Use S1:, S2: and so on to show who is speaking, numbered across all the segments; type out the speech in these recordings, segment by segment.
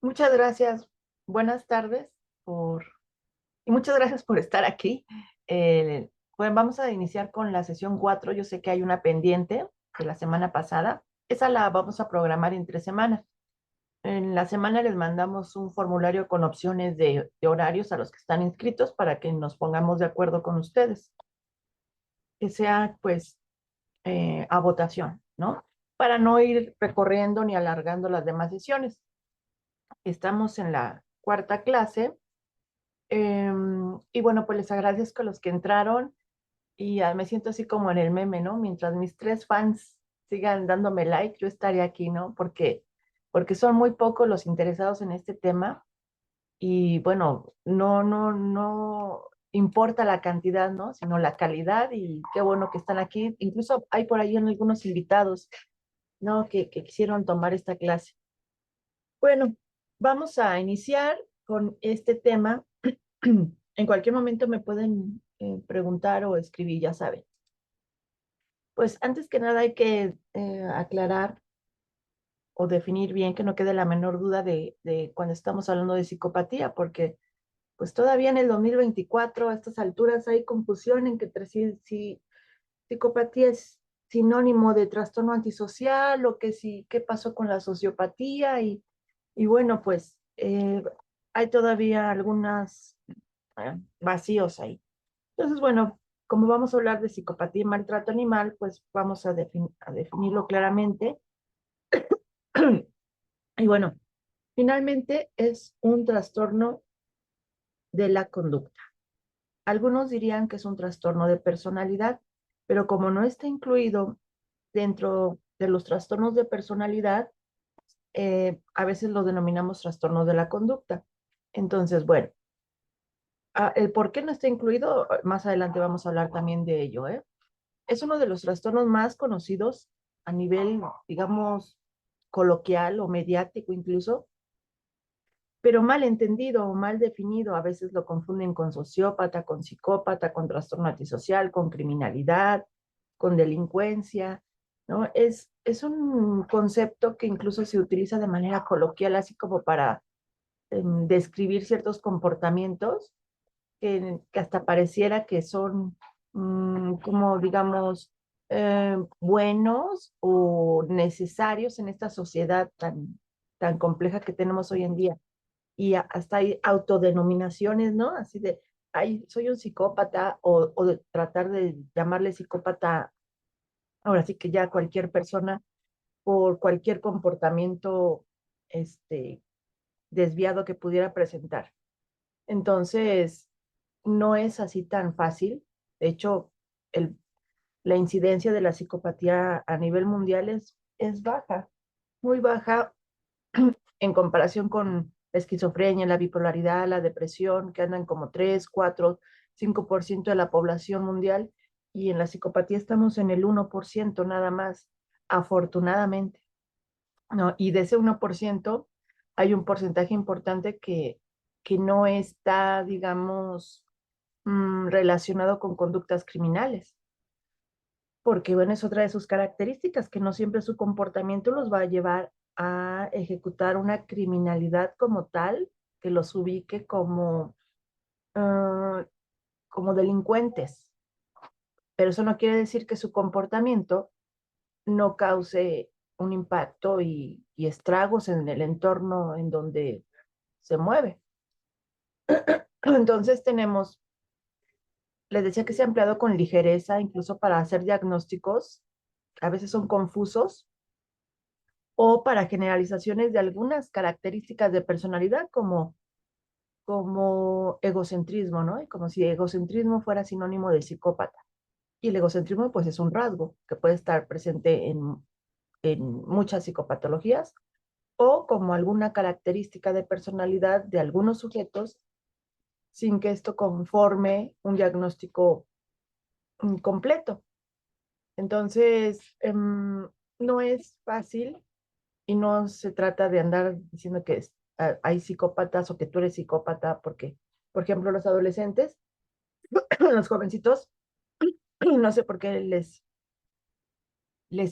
S1: Muchas gracias. Buenas tardes y muchas gracias por estar aquí. Pues vamos a iniciar con la sesión 4. Yo sé que hay una pendiente de la semana pasada. Esa la vamos a programar en 3 semanas. En la semana les mandamos un formulario con opciones de horarios a los que están inscritos para que nos pongamos de acuerdo con ustedes. Que sea pues a votación, ¿no? Para no ir recorriendo ni alargando las demás sesiones. Estamos en la cuarta clase. Y bueno, pues les agradezco a los que entraron y me siento así como en el meme, ¿no? Mientras mis 3 fans sigan dándome like, yo estaré aquí, ¿no? Porque son muy pocos los interesados en este tema y bueno, no importa la cantidad, ¿no? Sino la calidad y qué bueno que están aquí. Incluso hay por ahí algunos invitados, ¿no? Que quisieron tomar esta clase. Bueno, vamos a iniciar con este tema. En cualquier momento me pueden preguntar o escribir, ya saben. Pues antes que nada hay que aclarar o definir bien que no quede la menor duda de cuando estamos hablando de psicopatía, porque pues todavía en el 2024 a estas alturas hay confusión en que si psicopatía es sinónimo de trastorno antisocial o que si qué pasó con la sociopatía y bueno, pues hay todavía algunas vacíos ahí. Entonces, bueno, como vamos a hablar de psicopatía y maltrato animal, pues vamos a definirlo claramente. Y bueno, finalmente es un trastorno de la conducta. Algunos dirían que es un trastorno de personalidad, pero como no está incluido dentro de los trastornos de personalidad, a veces lo denominamos trastorno de la conducta. Entonces, bueno, el por qué no está incluido, más adelante vamos a hablar también de ello, ¿eh? Es uno de los trastornos más conocidos a nivel, digamos, coloquial o mediático incluso, pero mal entendido o mal definido. A veces lo confunden con sociópata, con psicópata, con trastorno antisocial, con criminalidad, con delincuencia, ¿no? Es un concepto que incluso se utiliza de manera coloquial, así como para describir ciertos comportamientos que hasta pareciera que son como, digamos, buenos o necesarios en esta sociedad tan compleja que tenemos hoy en día. Y hasta hay autodenominaciones, ¿no? Así de, ay, soy un psicópata o de tratar de llamarle psicópata, ahora sí que ya cualquier persona por cualquier comportamiento este, desviado que pudiera presentar. Entonces, no es así tan fácil. De hecho, el, la incidencia de la psicopatía a nivel mundial es baja, muy baja en comparación con la esquizofrenia, la bipolaridad, la depresión, que andan como 3, 4, 5% de la población mundial, y en la psicopatía estamos en el 1% nada más, afortunadamente, ¿no? Y de ese 1% hay un porcentaje importante que no está, digamos, relacionado con conductas criminales, porque bueno, es otra de sus características, que no siempre su comportamiento los va a llevar a ejecutar una criminalidad como tal, que los ubique uh, como delincuentes, pero eso no quiere decir que su comportamiento no cause un impacto y estragos en el entorno en donde se mueve. Entonces tenemos, les decía que se ha empleado con ligereza, incluso para hacer diagnósticos, a veces son confusos, o para generalizaciones de algunas características de personalidad, como egocentrismo, ¿no? Y como si egocentrismo fuera sinónimo de psicópata. Y el egocentrismo, pues, es un rasgo que puede estar presente en muchas psicopatologías, o como alguna característica de personalidad de algunos sujetos, sin que esto conforme un diagnóstico completo. Entonces, no es fácil y no se trata de andar diciendo que hay psicópatas o que tú eres psicópata, porque, por ejemplo, los adolescentes, los jovencitos, no sé por qué les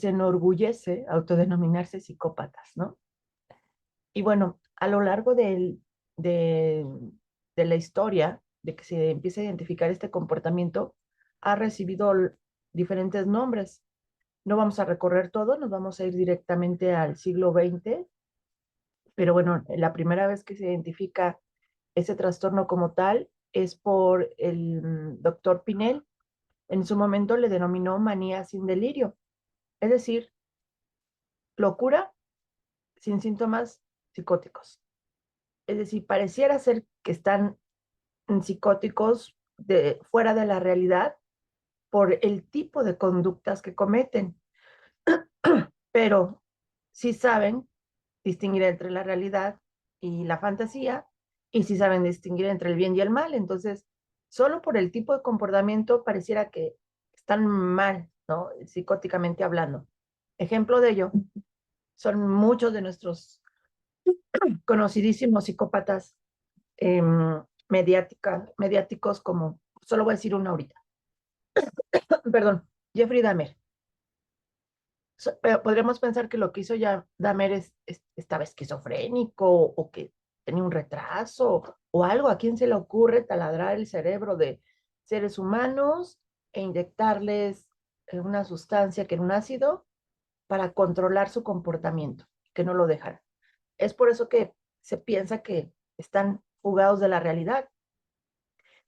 S1: enorgullece autodenominarse psicópatas, ¿no? Y bueno, a lo largo de, de la historia, de que se empieza a identificar este comportamiento, ha recibido diferentes nombres. No vamos a recorrer todo, nos vamos a ir directamente al siglo XX, pero bueno, la primera vez que se identifica ese trastorno como tal es por el doctor Pinel. En su momento le denominó manía sin delirio, es decir, locura sin síntomas psicóticos. Es decir, pareciera ser que están psicóticos fuera de la realidad por el tipo de conductas que cometen, pero sí saben distinguir entre la realidad y la fantasía, y sí saben distinguir entre el bien y el mal. Entonces, solo por el tipo de comportamiento pareciera que están mal, ¿no? Psicóticamente hablando. Ejemplo de ello son muchos de nuestros conocidísimos psicópatas eh, mediáticos, como, solo voy a decir uno ahorita, perdón, Jeffrey Dahmer. Pero podríamos pensar que lo que hizo ya Dahmer estaba esquizofrénico o que tenía un retraso o algo. ¿A quién se le ocurre taladrar el cerebro de seres humanos e inyectarles una sustancia que era un ácido para controlar su comportamiento, que no lo dejaran? Es por eso que se piensa que están fugados de la realidad.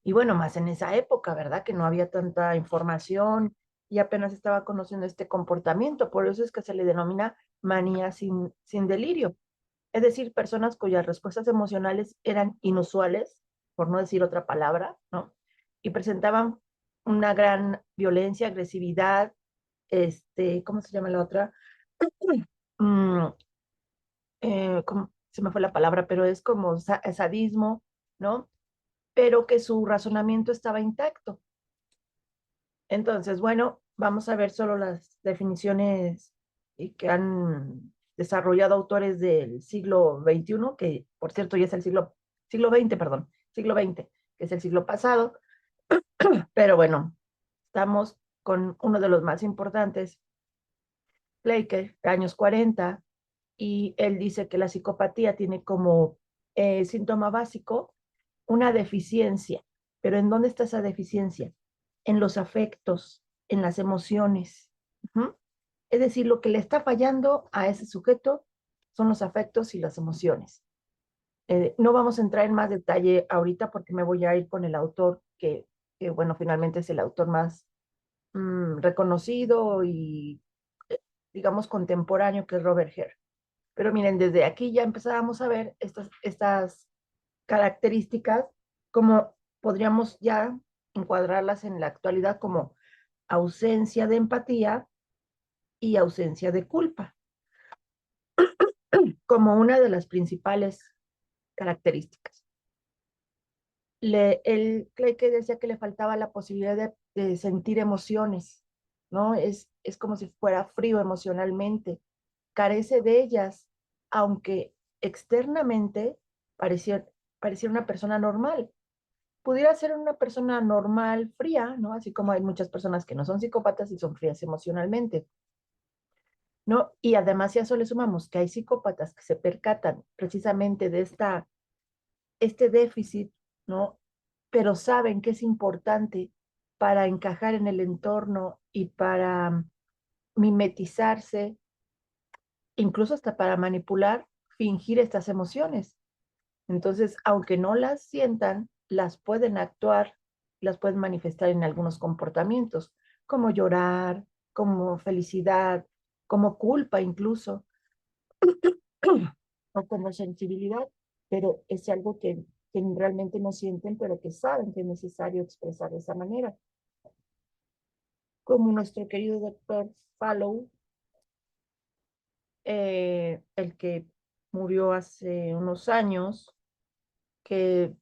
S1: Y bueno, más en esa época, ¿verdad? Que no había tanta información y apenas estaba conociendo este comportamiento. Por eso es que se le denomina manía sin delirio. Es decir, personas cuyas respuestas emocionales eran inusuales, por no decir otra palabra, ¿no? Y presentaban una gran violencia, agresividad, ¿cómo se llama la otra? Mm, se me fue la palabra, pero es como sadismo, ¿no? Pero que su razonamiento estaba intacto. Entonces, bueno, vamos a ver solo las definiciones que han desarrollado autores del siglo XXI, que por cierto ya es el siglo XX, perdón, siglo XX, que es el siglo pasado, pero bueno, estamos con uno de los más importantes, Pleiker, de años 40, y él dice que la psicopatía tiene como síntoma básico una deficiencia. Pero ¿en dónde está esa deficiencia? En los afectos, en las emociones. Ujú. Es decir, lo que le está fallando a ese sujeto son los afectos y las emociones. No vamos a entrar en más detalle ahorita porque me voy a ir con el autor bueno, finalmente es el autor más reconocido y, digamos, contemporáneo, que es Robert Hare. Pero miren, desde aquí ya empezábamos a ver estas características, como podríamos ya encuadrarlas en la actualidad como ausencia de empatía y ausencia de culpa, como una de las principales características. El Clay que decía que le faltaba la posibilidad de sentir emociones, ¿no? Es como si fuera frío emocionalmente, carece de ellas, aunque externamente parecía, parecía una persona normal. Pudiera ser una persona normal, fría, ¿no? Así como hay muchas personas que no son psicópatas y son frías emocionalmente, ¿no? Y además, si a eso le sumamos que hay psicópatas que se percatan precisamente de este déficit, ¿no? Pero saben que es importante para encajar en el entorno y para mimetizarse, incluso hasta para manipular, fingir estas emociones. Entonces, aunque no las sientan, las pueden actuar, las pueden manifestar en algunos comportamientos, como llorar, como felicidad, como culpa incluso, o como sensibilidad, pero es algo que realmente no sienten, pero que saben que es necesario expresar de esa manera. Como nuestro querido doctor Fallow, el que murió hace unos años, que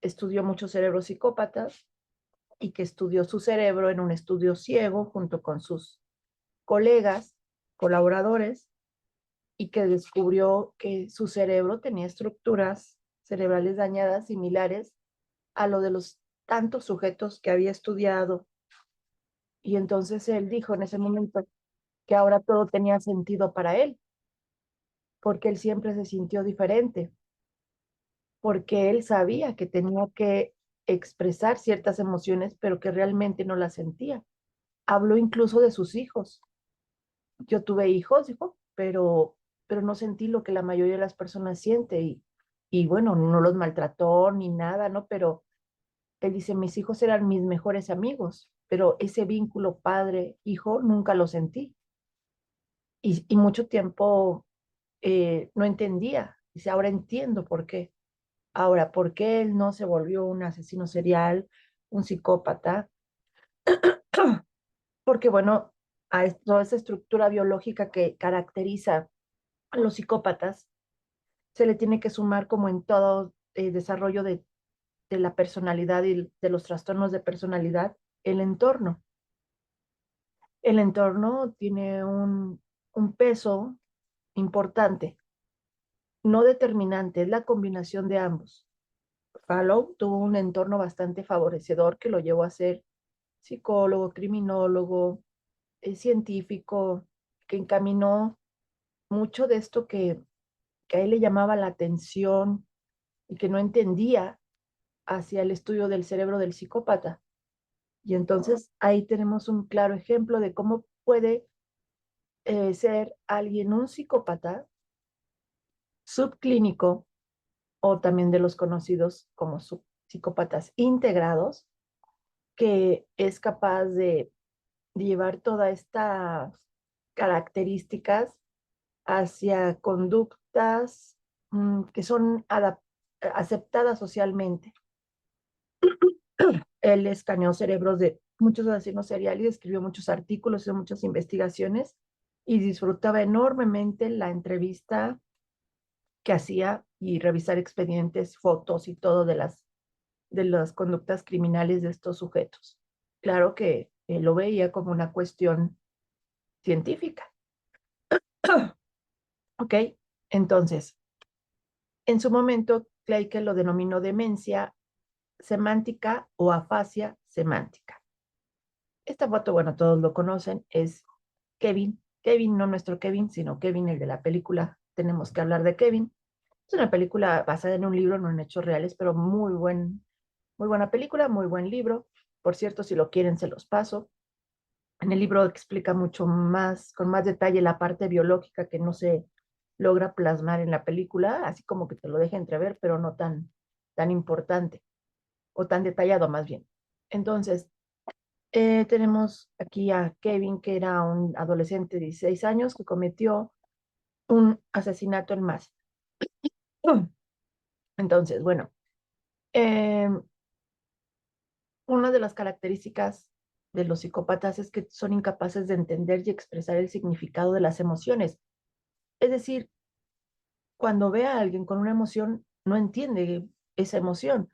S1: estudió muchos cerebros psicópatas y que estudió su cerebro en un estudio ciego junto con sus colegas, colaboradores, y que descubrió que su cerebro tenía estructuras cerebrales dañadas similares a lo de los tantos sujetos que había estudiado. Y entonces él dijo en ese momento que ahora todo tenía sentido para él, porque él siempre se sintió diferente, porque él sabía que tenía que expresar ciertas emociones, pero que realmente no las sentía. Habló incluso de sus hijos. Yo tuve hijos, dijo, pero no sentí lo que la mayoría de las personas siente y bueno, no los maltrató ni nada, ¿no? Pero él dice, mis hijos eran mis mejores amigos, pero ese vínculo padre-hijo nunca lo sentí. Y mucho tiempo no entendía. Dice, ahora entiendo por qué. Ahora, ¿por qué él no se volvió un asesino serial, un psicópata? Porque, bueno, toda esa estructura biológica que caracteriza a los psicópatas se le tiene que sumar como en todo desarrollo de la personalidad y de los trastornos de personalidad, el entorno. El entorno tiene un peso importante, no determinante, es la combinación de ambos. Fallow tuvo un entorno bastante favorecedor que lo llevó a ser psicólogo, criminólogo, científico, que encaminó mucho de esto que a él le llamaba la atención y que no entendía hacia el estudio del cerebro del psicópata. Y entonces ahí tenemos un claro ejemplo de cómo puede ser alguien un psicópata subclínico o también de los conocidos como psicópatas integrados, que es capaz de llevar todas estas características hacia conductas que son aceptadas socialmente. Él escaneó cerebros de muchos asesinos seriales, escribió muchos artículos, hizo muchas investigaciones y disfrutaba enormemente la entrevista que hacía y revisar expedientes, fotos y todo de las conductas criminales de estos sujetos. Claro que lo veía como una cuestión científica. ¿Ok? Entonces, en su momento, Kleikel lo denominó demencia semántica o afasia semántica. Esta foto, bueno, todos lo conocen, es Kevin. Kevin, no nuestro Kevin, sino Kevin, el de la película. Tenemos que hablar de Kevin. Es una película basada en un libro, no en hechos reales, pero muy buena película, muy buen libro. Por cierto, si lo quieren, se los paso. En el libro explica mucho más, con más detalle, la parte biológica que no se logra plasmar en la película, así como que te lo deja entrever, pero no tan importante o tan detallado más bien. Entonces, tenemos aquí a Kevin, que era un adolescente de 16 años que cometió un asesinato en masa. Entonces, bueno, eh, una de las características de los psicópatas es que son incapaces de entender y expresar el significado de las emociones. Es decir, cuando ve a alguien con una emoción, no entiende esa emoción.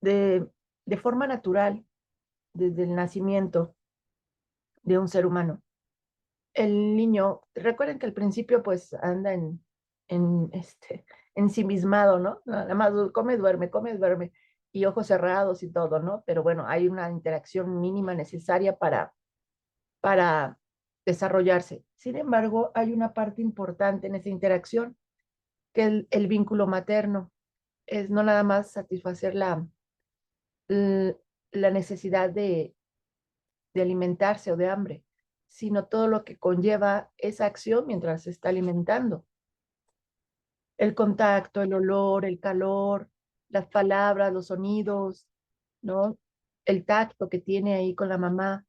S1: De, de forma natural, desde el nacimiento de un ser humano, el niño, recuerden que al principio pues anda en ensimismado, ¿no? Nada más come, duerme, y ojos cerrados y todo, ¿no? Pero bueno, hay una interacción mínima necesaria para desarrollarse. Sin embargo, hay una parte importante en esa interacción, que es el vínculo materno. Es no nada más satisfacer la necesidad de alimentarse o de hambre, sino todo lo que conlleva esa acción mientras se está alimentando. El contacto, el olor, el calor, las palabras, los sonidos, ¿no? El tacto que tiene ahí con la mamá.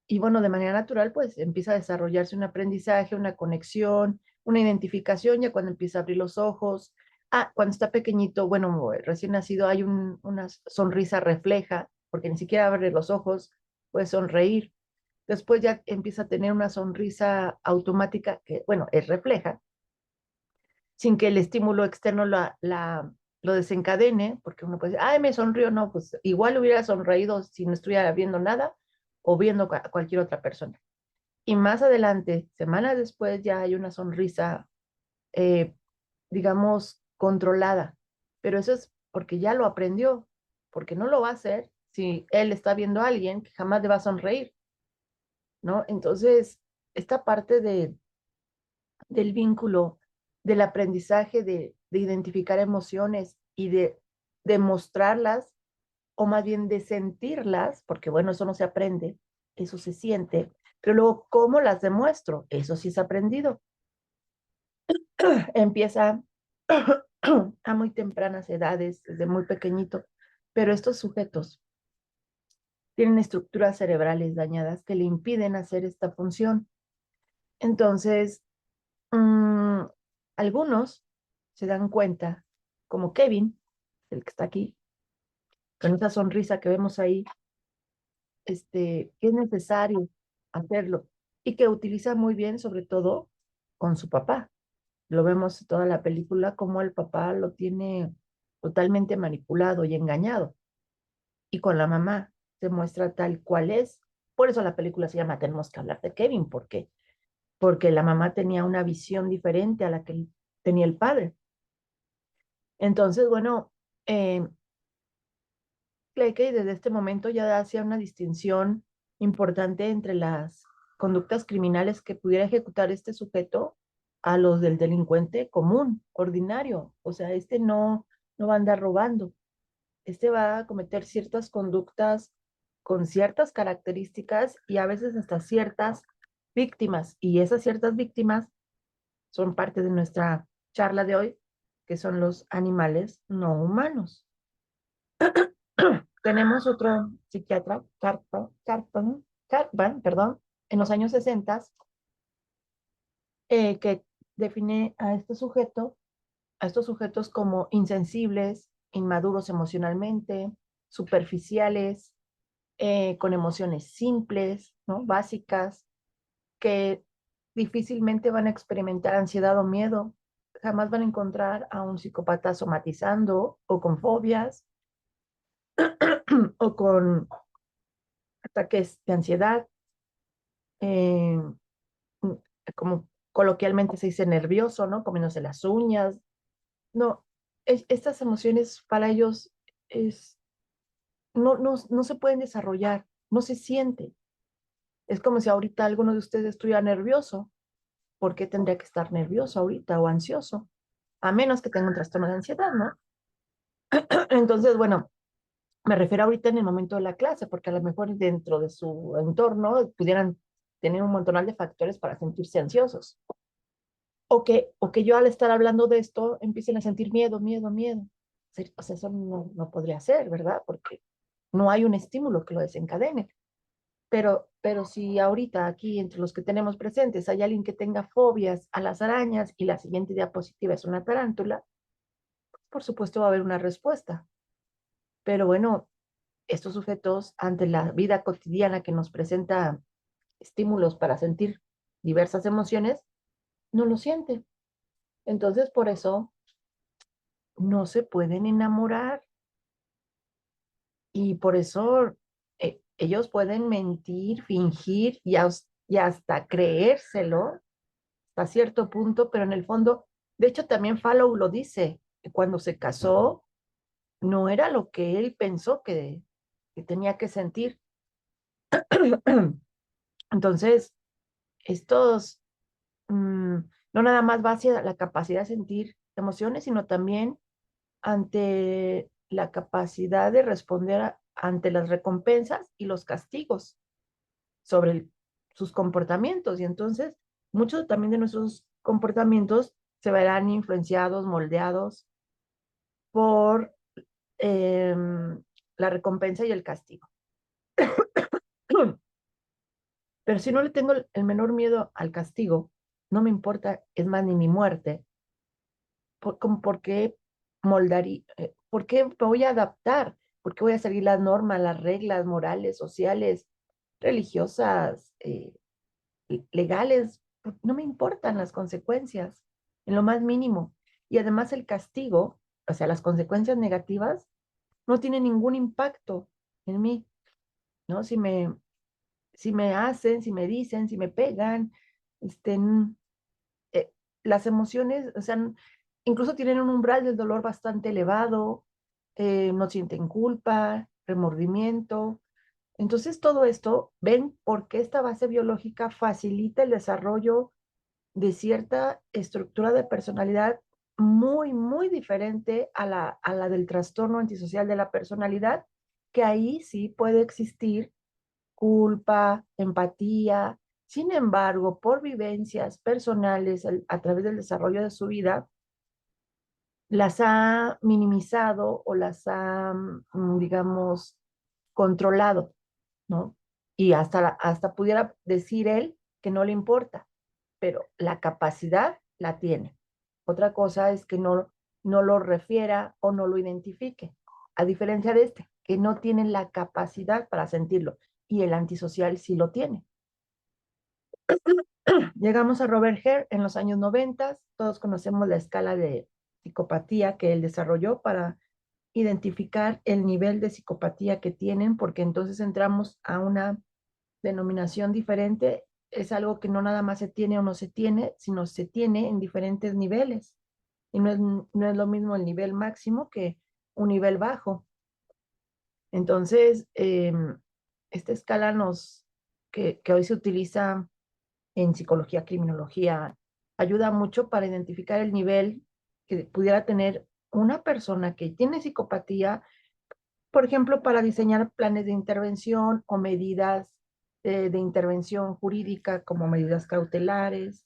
S1: Y bueno, de manera natural, pues empieza a desarrollarse un aprendizaje, una conexión, una identificación, ya cuando empieza a abrir los ojos. Ah, cuando está pequeñito, bueno, recién nacido, hay una sonrisa refleja, porque ni siquiera abre los ojos, puede sonreír. Después ya empieza a tener una sonrisa automática que, bueno, es refleja, sin que el estímulo externo lo desencadene, porque uno puede decir, ay, me sonrió, no, pues igual hubiera sonreído si no estuviera viendo nada o viendo a cualquier otra persona. Y más adelante, semanas después, ya hay una sonrisa, eh, digamos, controlada, pero eso es porque ya lo aprendió, porque no lo va a hacer si él está viendo a alguien que jamás le va a sonreír, ¿no? Entonces, esta parte del vínculo, del aprendizaje, de identificar emociones y de demostrarlas, o más bien de sentirlas, porque bueno, eso no se aprende, eso se siente, pero luego, ¿cómo las demuestro? Eso sí es aprendido. Empieza a muy tempranas edades, desde muy pequeñito, pero estos sujetos tienen estructuras cerebrales dañadas que le impiden hacer esta función. Entonces, mmm, algunos se dan cuenta, como Kevin, el que está aquí, con esa sonrisa que vemos ahí, que es necesario hacerlo y que utiliza muy bien, sobre todo con su papá. Lo vemos toda la película como el papá lo tiene totalmente manipulado y engañado. Y con la mamá se muestra tal cual es. Por eso la película se llama Tenemos que hablar de Kevin. ¿Por qué? Porque la mamá tenía una visión diferente a la que tenía el padre. Entonces, bueno, eh, Cleckey desde este momento ya hacía una distinción importante entre las conductas criminales que pudiera ejecutar este sujeto a los del delincuente común, ordinario. O sea, no va a andar robando. Este va a cometer ciertas conductas con ciertas características y a veces hasta ciertas víctimas. Y esas ciertas víctimas son parte de nuestra charla de hoy, que son los animales no humanos. Tenemos otro psiquiatra, Cartman, perdón, en los años 60, que define a estos sujetos como insensibles, inmaduros emocionalmente, superficiales, con emociones simples, ¿no? Básicas, que difícilmente van a experimentar ansiedad o miedo, jamás van a encontrar a un psicópata somatizando o con fobias o con ataques de ansiedad, eh, como coloquialmente se dice nervioso, ¿no? Comiéndose las uñas. No, estas emociones para ellos es, no se pueden desarrollar, no se siente. Es como si ahorita alguno de ustedes estuviera nervioso. ¿Por qué tendría que estar nervioso ahorita o ansioso? A menos que tenga un trastorno de ansiedad, ¿no? Entonces, bueno, me refiero ahorita en el momento de la clase, porque a lo mejor dentro de su entorno pudieran tener un montonal de factores para sentirse ansiosos. O que yo al estar hablando de esto empiecen a sentir miedo, miedo, miedo. O sea, eso no podría ser, ¿verdad? Porque no hay un estímulo que lo desencadene. Pero si ahorita aquí entre los que tenemos presentes hay alguien que tenga fobias a las arañas y la siguiente diapositiva es una tarántula, por supuesto va a haber una respuesta. Pero bueno, estos sujetos ante la vida cotidiana que nos presenta estímulos para sentir diversas emociones, no lo sienten. Entonces, por eso no se pueden enamorar y por eso ellos pueden mentir, fingir y hasta creérselo hasta cierto punto, pero en el fondo, de hecho también Fallow lo dice, que cuando se casó no era lo que él pensó que tenía que sentir. Entonces, estos no nada más va hacia la capacidad de sentir emociones, sino también ante la capacidad de responder ante las recompensas y los castigos sobre sus comportamientos. Y entonces, muchos también de nuestros comportamientos se verán influenciados, moldeados por eh, la recompensa y el castigo. Pero si no le tengo el menor miedo al castigo, no me importa, es más, ni mi muerte, ¿por qué moldaría, por qué me voy a adaptar? ¿Por qué voy a seguir las normas, las reglas morales, sociales, religiosas, legales? No me importan las consecuencias, en lo más mínimo. Y además el castigo, o sea, las consecuencias negativas, no tienen ningún impacto en mí, ¿no? Si me hacen, si me dicen, si me pegan, este, eh, las emociones, o sea, incluso tienen un umbral del dolor bastante elevado, no sienten culpa, remordimiento. Entonces, todo esto, ven por qué esta base biológica facilita el desarrollo de cierta estructura de personalidad muy, muy diferente a la del trastorno antisocial de la personalidad, que ahí sí puede existir culpa, empatía. Sin embargo, por vivencias personales a través del desarrollo de su vida, las ha minimizado o las ha, digamos, controlado, ¿no? Y hasta pudiera decir él que no le importa, pero la capacidad la tiene. Otra cosa es que no lo refiera o no lo identifique, a diferencia de este, que no tiene la capacidad para sentirlo, y el antisocial sí lo tiene. Llegamos a Robert Hare en los años 90, todos conocemos la escala de psicopatía que él desarrolló para identificar el nivel de psicopatía que tienen, porque entonces entramos a una denominación diferente. Es algo que no nada más se tiene o no se tiene, sino se tiene en diferentes niveles. Y no es lo mismo el nivel máximo que un nivel bajo. Entonces, esta escala que hoy se utiliza en psicología, criminología, ayuda mucho para identificar el nivel que pudiera tener una persona que tiene psicopatía, por ejemplo, para diseñar planes de intervención o medidas de intervención jurídica como medidas cautelares,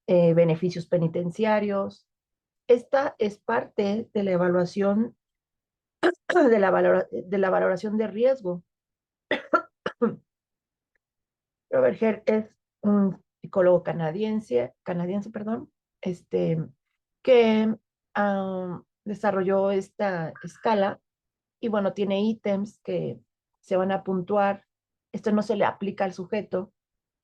S1: beneficios penitenciarios. Esta es parte de la evaluación, de la valoración de riesgo. Robert Hare es un psicólogo canadiense, perdón, que desarrolló esta escala y bueno, tiene ítems que se van a puntuar. Esto no se le aplica al sujeto.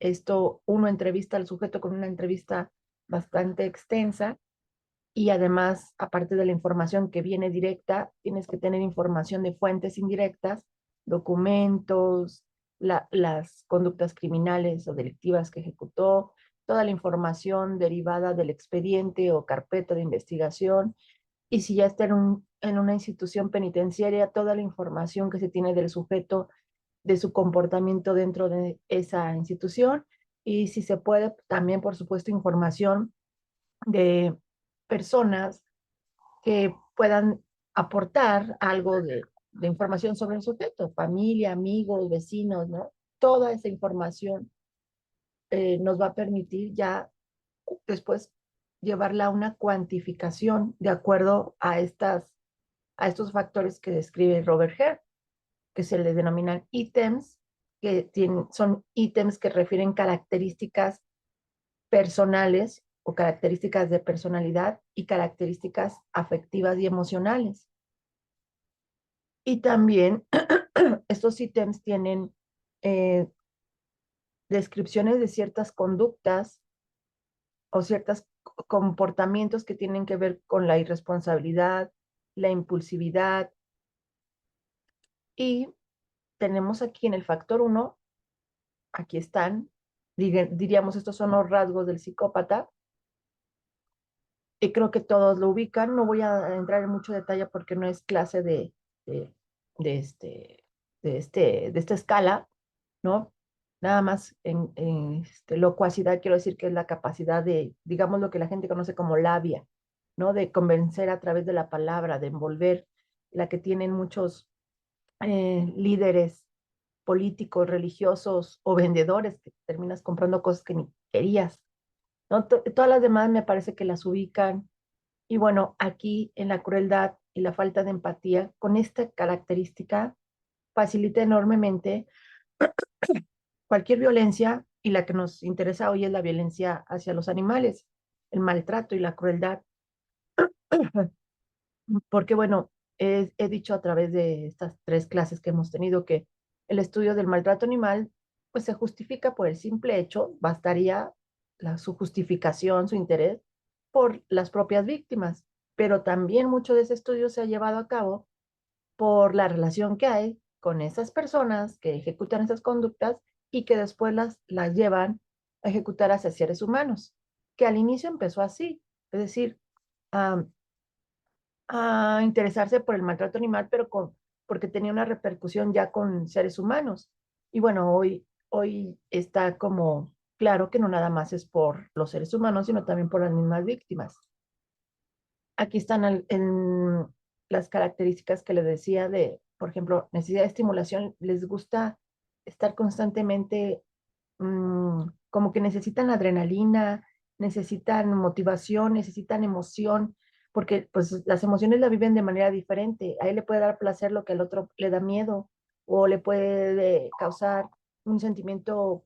S1: Esto uno entrevista al sujeto con una entrevista bastante extensa y además, aparte de la información que viene directa, tienes que tener información de fuentes indirectas, documentos, las conductas criminales o delictivas que ejecutó, toda la información derivada del expediente o carpeta de investigación, y si ya está en una institución penitenciaria, toda la información que se tiene del sujeto, de su comportamiento dentro de esa institución, y si se puede, también, por supuesto, información de personas que puedan aportar algo de información sobre el sujeto, familia, amigos, vecinos, ¿no? Toda esa información nos va a permitir ya después llevarla a una cuantificación de acuerdo a estos factores que describe Robert Hare, que se le denominan ítems, son ítems que refieren características personales o características de personalidad y características afectivas y emocionales. Y también estos ítems tienen eh, descripciones de ciertas conductas o ciertos comportamientos que tienen que ver con la irresponsabilidad, la impulsividad. Y tenemos aquí en el factor 1, aquí están, diríamos, estos son los rasgos del psicópata, y creo que todos lo ubican. No voy a entrar en mucho detalle porque no es clase de, de, este, de esta escala, ¿no? Nada más en locuacidad quiero decir que es la capacidad de, digamos, lo que la gente conoce como labia, ¿no? De convencer a través de la palabra, de envolver, la que tienen muchos líderes políticos, religiosos o vendedores, que terminas comprando cosas que ni querías, ¿no? Todas las demás me parece que las ubican. Y bueno, aquí en la crueldad y la falta de empatía, con esta característica, facilita enormemente cualquier violencia, y la que nos interesa hoy es la violencia hacia los animales, el maltrato y la crueldad. Porque bueno, he dicho a través de estas 3 clases que hemos tenido que el estudio del maltrato animal pues se justifica por el simple hecho, bastaría su justificación, su interés por las propias víctimas, pero también mucho de ese estudio se ha llevado a cabo por la relación que hay con esas personas que ejecutan esas conductas y que después las llevan a ejecutar hacia seres humanos, que al inicio empezó así, es decir, a, a interesarse por el maltrato animal, pero porque tenía una repercusión ya con seres humanos. Y bueno, hoy está como Claro que no nada más es por los seres humanos, sino también por las mismas víctimas. Aquí están en las características que les decía de, por ejemplo, necesidad de estimulación. Les gusta estar constantemente, como que necesitan adrenalina, necesitan motivación, necesitan emoción, porque pues las emociones la viven de manera diferente. A él le puede dar placer lo que al otro le da miedo, o le puede causar un sentimiento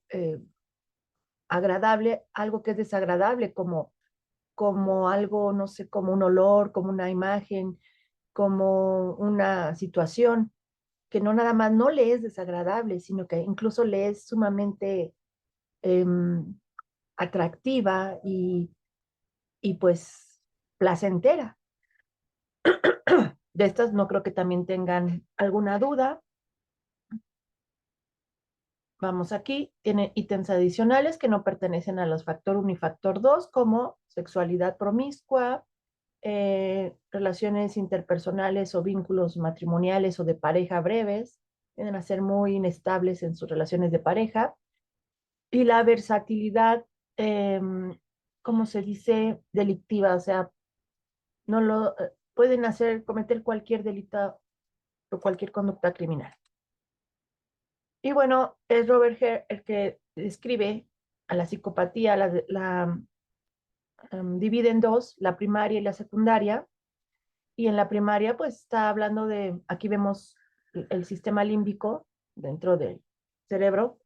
S1: agradable, algo que es desagradable, como algo, no sé, como un olor, como una imagen, como una situación que no nada más no le es desagradable, sino que incluso le es sumamente eh, atractiva y pues placentera. De estas no creo que también tengan alguna duda. Vamos aquí, tiene ítems adicionales que no pertenecen a los factor 1 y factor 2, como sexualidad promiscua, relaciones interpersonales o vínculos matrimoniales o de pareja breves, tienden a ser muy inestables en sus relaciones de pareja, y la versatilidad, eh, ¿cómo se dice? Delictiva, o sea, no lo pueden hacer, cometer cualquier delito o cualquier conducta criminal. Y bueno, es Robert Hare el que describe a la psicopatía, divide en dos, la primaria y la secundaria. Y en la primaria, pues está hablando de, aquí vemos el sistema límbico dentro del cerebro,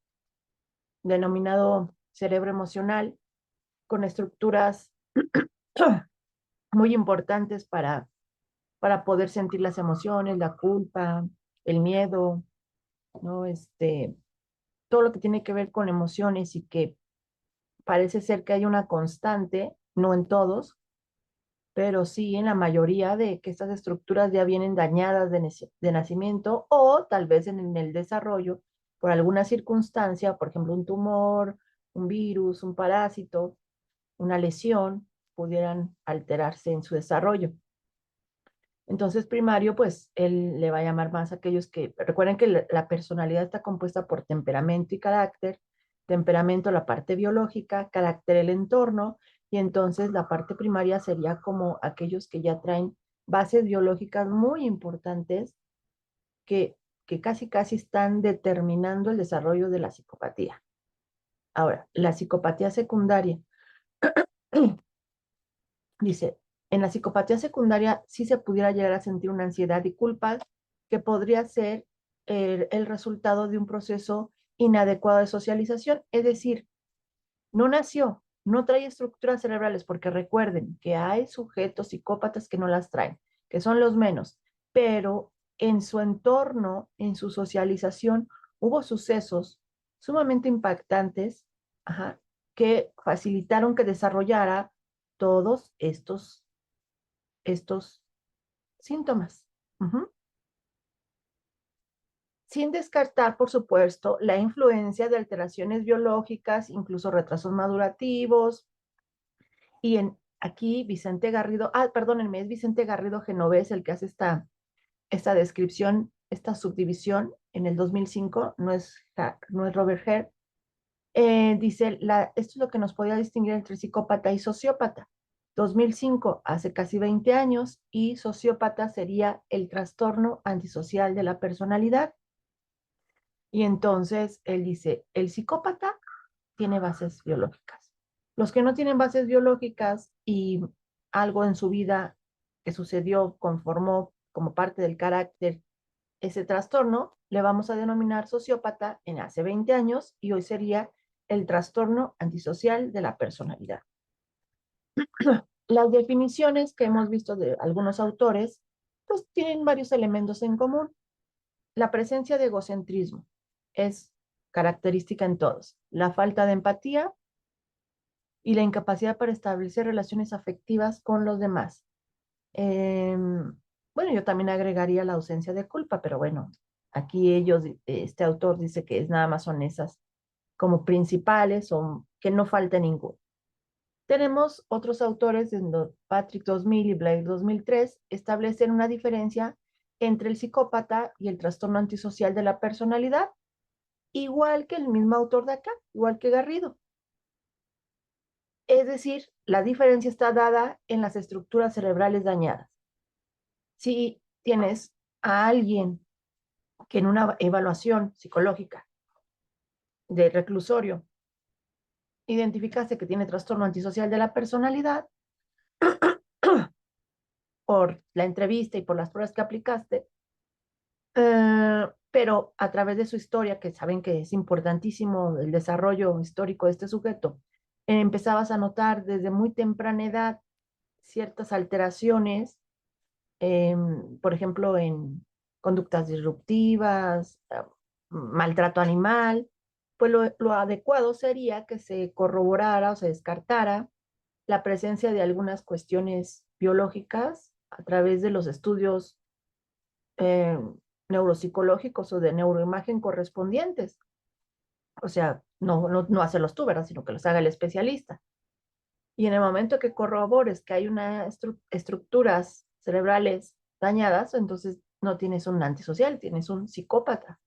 S1: denominado cerebro emocional, con estructuras muy importantes para poder sentir las emociones, la culpa, el miedo, ¿no? Todo lo que tiene que ver con emociones y que parece ser que hay una constante, no en todos, pero sí en la mayoría de que estas estructuras ya vienen dañadas de nacimiento o tal vez en el desarrollo por alguna circunstancia, por ejemplo, un tumor, un virus, un parásito, una lesión, pudieran alterarse en su desarrollo. Entonces, primario, pues él le va a llamar más a aquellos que, recuerden que la personalidad está compuesta por temperamento y carácter, temperamento la parte biológica, carácter el entorno, y entonces la parte primaria sería como aquellos que ya traen bases biológicas muy importantes que, que casi casi están determinando el desarrollo de la psicopatía. Ahora, la psicopatía secundaria. Dice, en la psicopatía secundaria sí se pudiera llegar a sentir una ansiedad y culpa que podría ser el resultado de un proceso inadecuado de socialización, es decir, no nació, no trae estructuras cerebrales, porque recuerden que hay sujetos psicópatas que no las traen, que son los menos, pero en su entorno, en su socialización, hubo sucesos sumamente impactantes, ajá, que facilitaron que desarrollara todos estos síntomas. Ujú. Sin descartar, por supuesto, la influencia de alteraciones biológicas, incluso retrasos madurativos. Y aquí Vicente Garrido, perdónenme, es Vicente Garrido Genovés el que hace esta descripción, esta subdivisión en el 2005, no es Robert Hare. Dice, esto es lo que nos podía distinguir entre psicópata y sociópata. 2005, hace casi 20 años, y sociópata sería el trastorno antisocial de la personalidad. Y entonces él dice, el psicópata tiene bases biológicas. Los que no tienen bases biológicas y algo en su vida que sucedió conformó como parte del carácter ese trastorno, le vamos a denominar sociópata en hace 20 años y hoy sería el trastorno antisocial de la personalidad. Las definiciones que hemos visto de algunos autores, pues tienen varios elementos en común. La presencia de egocentrismo es característica en todos. La falta de empatía y la incapacidad para establecer relaciones afectivas con los demás. Eh, bueno, yo también agregaría la ausencia de culpa, pero bueno, aquí este autor dice que es nada más son esas como principales o que no falte ninguno. Tenemos otros autores, Patrick 2000 y Blake 2003, establecen una diferencia entre el psicópata y el trastorno antisocial de la personalidad, igual que el mismo autor de acá, igual que Garrido. Es decir, la diferencia está dada en las estructuras cerebrales dañadas. Si tienes a alguien que en una evaluación psicológica de reclusorio identificaste que tiene trastorno antisocial de la personalidad, por la entrevista y por las pruebas que aplicaste, pero a través de su historia, que saben que es importantísimo el desarrollo histórico de este sujeto, empezabas a notar desde muy temprana edad ciertas alteraciones, por ejemplo, en conductas disruptivas, maltrato animal, pues lo adecuado sería que se corroborara o se descartara la presencia de algunas cuestiones biológicas a través de los estudios eh, neuropsicológicos o de neuroimagen correspondientes. O sea, no hacerlos tú, ¿verdad? Sino que los haga el especialista. Y en el momento que corrobores que hay unas estructuras cerebrales dañadas, entonces no tienes un antisocial, tienes un psicópata.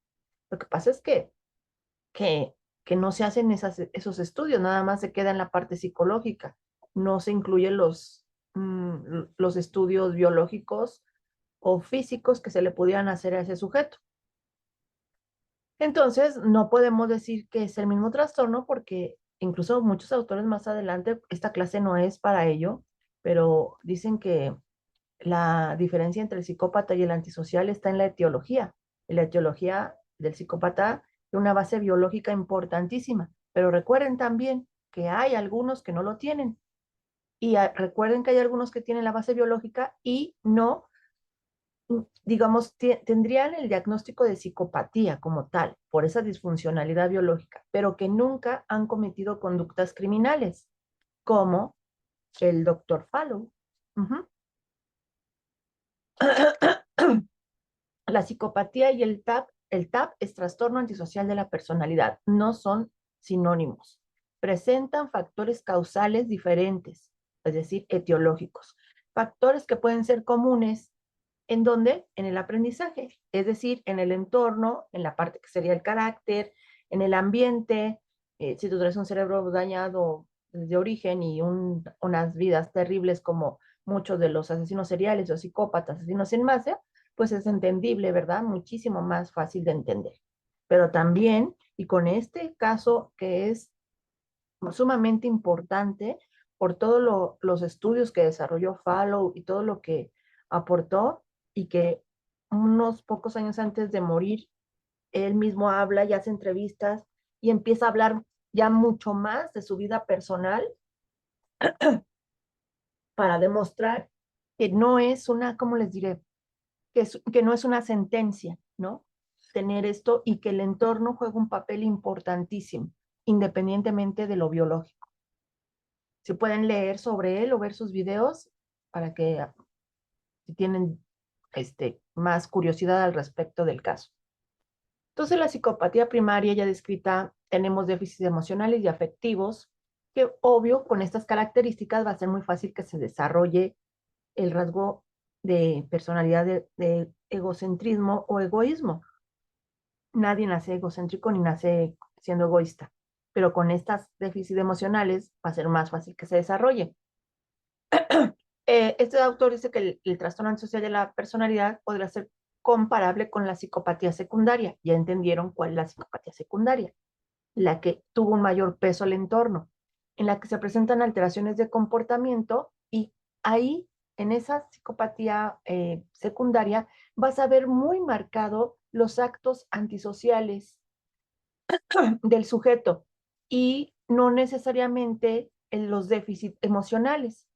S1: Lo que pasa es que, que no se hacen esos estudios, nada más se queda en la parte psicológica. No se incluyen los estudios biológicos o físicos que se le pudieran hacer a ese sujeto. Entonces, no podemos decir que es el mismo trastorno porque incluso muchos autores más adelante, esta clase no es para ello, pero dicen que la diferencia entre el psicópata y el antisocial está en la etiología. En la etiología del psicópata tiene una base biológica importantísima, pero recuerden también que hay algunos que no lo tienen. Y recuerden que hay algunos que tienen la base biológica y no, digamos, tendrían el diagnóstico de psicopatía como tal, por esa disfuncionalidad biológica, pero que nunca han cometido conductas criminales, como el doctor Fallow. Ujú. La psicopatía y el TAP es trastorno antisocial de la personalidad, no son sinónimos. Presentan factores causales diferentes, es decir, etiológicos. Factores que pueden ser comunes. ¿En dónde? En el aprendizaje, es decir, en el entorno, en la parte que sería el carácter, en el ambiente. Si tú traes un cerebro dañado de origen y unas vidas terribles como muchos de los asesinos seriales o psicópatas, asesinos en masa, pues es entendible, ¿verdad? Muchísimo más fácil de entender. Pero también, y con este caso que es sumamente importante por todos los estudios que desarrolló Fallow y todo lo que aportó, y que unos pocos años antes de morir, él mismo habla y hace entrevistas y empieza a hablar ya mucho más de su vida personal para demostrar que no es una, ¿cómo les diré? Que no es una sentencia, ¿no? Tener esto, y que el entorno juega un papel importantísimo, independientemente de lo biológico. Si pueden leer sobre él o ver sus videos para que si tienen más curiosidad al respecto del caso. Entonces, la psicopatía primaria ya descrita, tenemos déficits emocionales y afectivos, que obvio, con estas características va a ser muy fácil que se desarrolle el rasgo de personalidad de egocentrismo o egoísmo. Nadie nace egocéntrico ni nace siendo egoísta, pero con estas déficits emocionales va a ser más fácil que se desarrolle. Este autor dice que el trastorno antisocial de la personalidad podría ser comparable con la psicopatía secundaria. Ya entendieron cuál es la psicopatía secundaria, la que tuvo un mayor peso al entorno, en la que se presentan alteraciones de comportamiento, y ahí, en esa psicopatía secundaria, vas a ver muy marcado los actos antisociales del sujeto y no necesariamente en los déficits emocionales.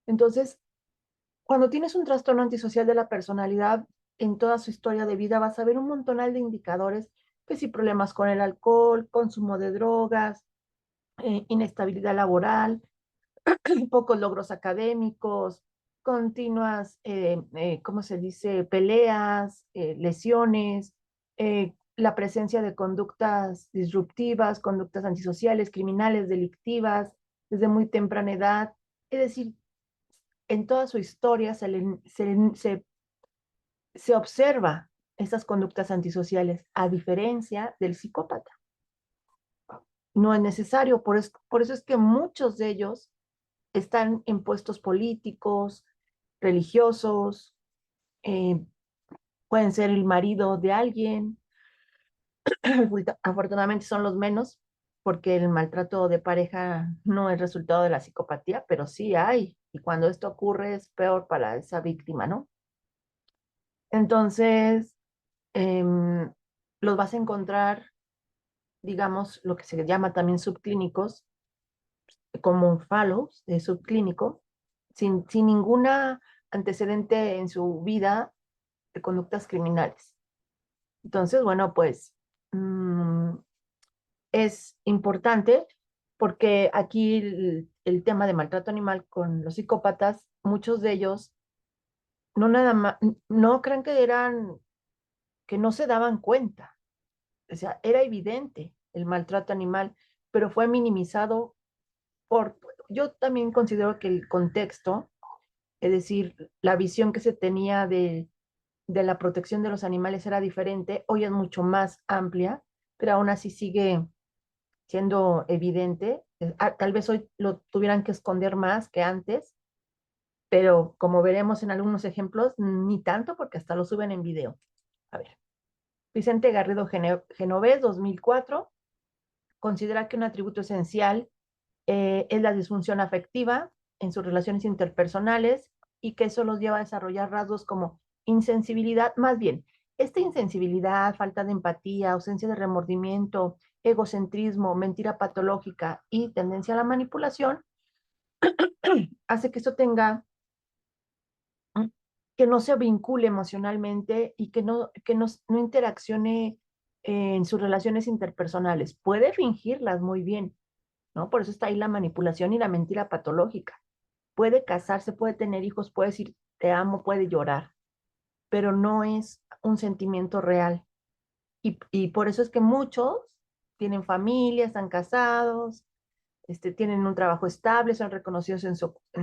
S1: Entonces, cuando tienes un trastorno antisocial de la personalidad, en toda su historia de vida vas a ver un montonal de indicadores, que si problemas con el alcohol, consumo de drogas, inestabilidad laboral, pocos logros académicos, continuas, ¿cómo se dice?, peleas, lesiones, la presencia de conductas disruptivas, conductas antisociales, criminales, delictivas, desde muy temprana edad. Es decir, en toda su historia se observa estas conductas antisociales, a diferencia del psicópata. no es necesario. Por eso es que muchos de ellos están en puestos políticos, religiosos, eh, pueden ser el marido de alguien. Afortunadamente son los menos, porque el maltrato de pareja no es resultado de la psicopatía, pero sí hay. Y cuando esto ocurre es peor para esa víctima, ¿no? Entonces, em, los vas a encontrar, digamos, lo que se llama también subclínicos, como follows de subclínico, sin ninguna antecedente en su vida de conductas criminales. Entonces, bueno, pues es importante porque aquí el tema de maltrato animal con los psicópatas, muchos de ellos no nada más, no creen que eran, que no se daban cuenta. O sea, era evidente el maltrato animal, pero fue minimizado por, yo también considero que el contexto, es decir, la visión que se tenía de la protección de los animales era diferente, hoy es mucho más amplia, pero aún así sigue siendo evidente. Tal vez hoy lo tuvieran que esconder más que antes, pero como veremos en algunos ejemplos, ni tanto porque hasta lo suben en video. A ver, Vicente Garrido Genovés, 2004, considera que un atributo esencial es la disfunción afectiva en sus relaciones interpersonales y que eso los lleva a desarrollar rasgos como insensibilidad, más bien, esta insensibilidad, falta de empatía, ausencia de remordimiento, egocentrismo, mentira patológica y tendencia a la manipulación, hace que esto tenga, que no se vincule emocionalmente y que no interaccione en sus relaciones interpersonales. Puede fingirlas muy bien, ¿no? Por eso está ahí la manipulación y la mentira patológica. Puede casarse, puede tener hijos, puede decir te amo, puede llorar, pero no es un sentimiento real. Y por eso es que muchos tienen familia, están casados, tienen un trabajo estable, son reconocidos en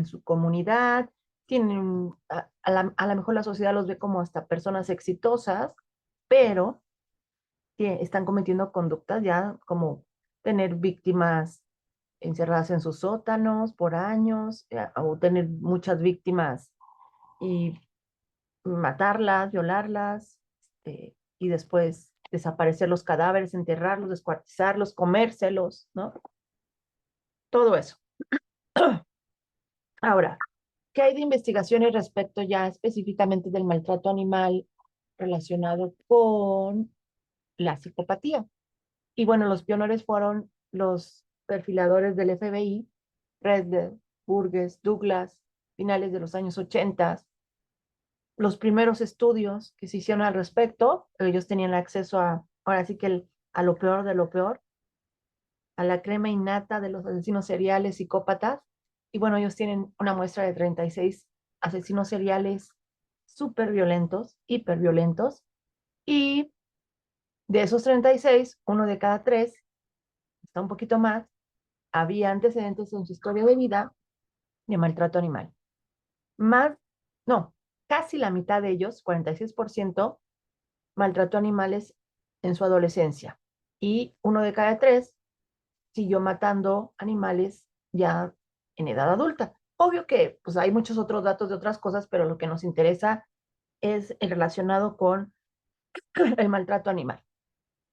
S1: su comunidad, tienen, a lo mejor la sociedad los ve como hasta personas exitosas, pero están cometiendo conductas ya como tener víctimas encerradas en sus sótanos por años, o tener muchas víctimas y matarlas, violarlas, y después desaparecer los cadáveres, enterrarlos, descuartizarlos, comérselos, ¿no? Todo eso. Ahora, ¿qué hay de investigaciones respecto ya específicamente del maltrato animal relacionado con la psicopatía? Y bueno, los pioneros fueron los perfiladores del FBI, Redler, Burgess, Douglas, finales de los años 80. Los primeros estudios que se hicieron al respecto, ellos tenían acceso ahora sí que a lo peor de lo peor, a la crema innata de los asesinos seriales psicópatas. Y bueno, ellos tienen una muestra de 36 asesinos seriales súper violentos, hiper violentos, y de esos 36, uno de cada tres, está un poquito más, había antecedentes en su historia de vida de maltrato animal. Más, no, casi la mitad de ellos, 46%, maltrató animales en su adolescencia. Y uno de cada tres siguió matando animales ya en edad adulta. Obvio que pues, hay muchos otros datos de otras cosas, pero lo que nos interesa es el relacionado con el maltrato animal.